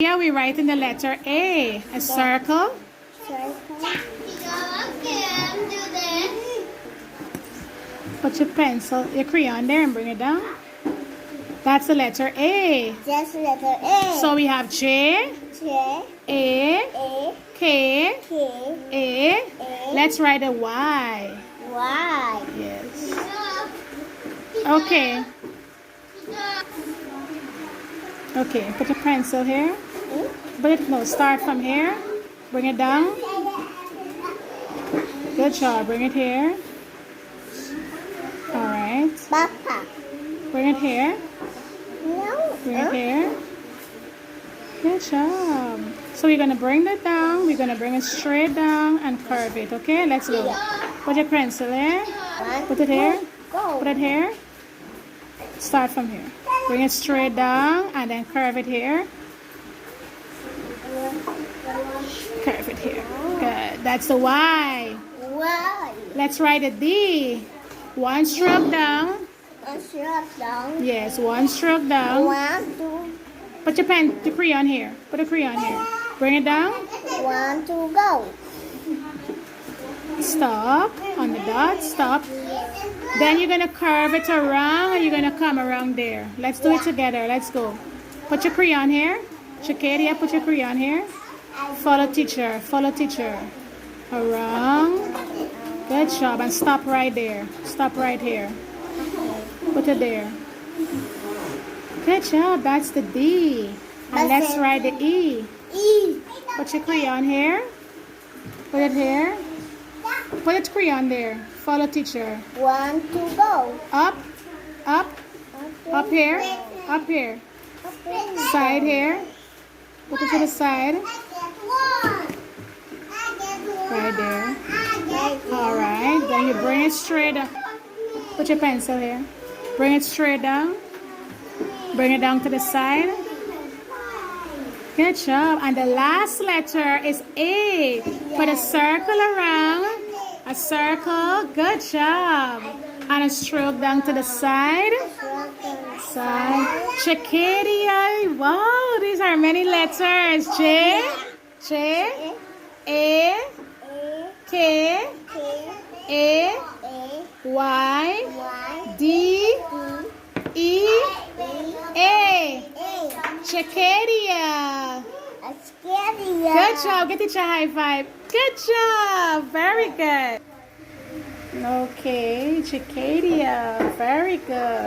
Here we write in the letter A. A circle. Put your pencil, your crayon there and bring it down. That's the letter A. That's the letter A. So we have J, A, K, A. Let's write a Y. Y. Yes. Okay. Okay, put your pencil here. Start from here. Bring it down. Good job. Bring it here. Alright. Papa. Bring it here. No. Bring it here. Good job. So we're going to bring that down. We're going to bring it straight down and curve it. Okay, let's go. Put your pencil here. Put it here. Put it here. Start from here. Bring it straight down and then curve it here. Curve it here. Good. That's the Y. Y. Let's write a D. One stroke down. One stroke down. Yes, one stroke down. 1, 2. Put your crayon here. Put a crayon here. Bring it down. 1, 2, go. Stop on the dot. Stop. Then you're going to curve it around and you're going to come around there. Let's do it together. Let's go. Put your crayon here. Shakadia, put your crayon here. Follow teacher. Follow teacher. Around. Good job. And stop right there. Stop right here. Put it there. Good job. That's the D. And let's write the E. E. Put your crayon here. Put it here. Put its crayon there. Follow teacher. 1, 2, go. Up. Up. Up here. Up here. Side here. Put it to the side. Right there. Alright. Then you bring it straight up. Put your pencil here. Bring it straight down. Bring it down to the side. Good job. And the last letter is A. Put a circle around. A circle. Good job. And a stroke down to the side. Side. Chicadia. Wow, these are many letters. J, A, K, A, Y, D, E, A. Chicadia. Good job. Get teacher a high five. Good job. Very good. Okay, Chicadia. Very good.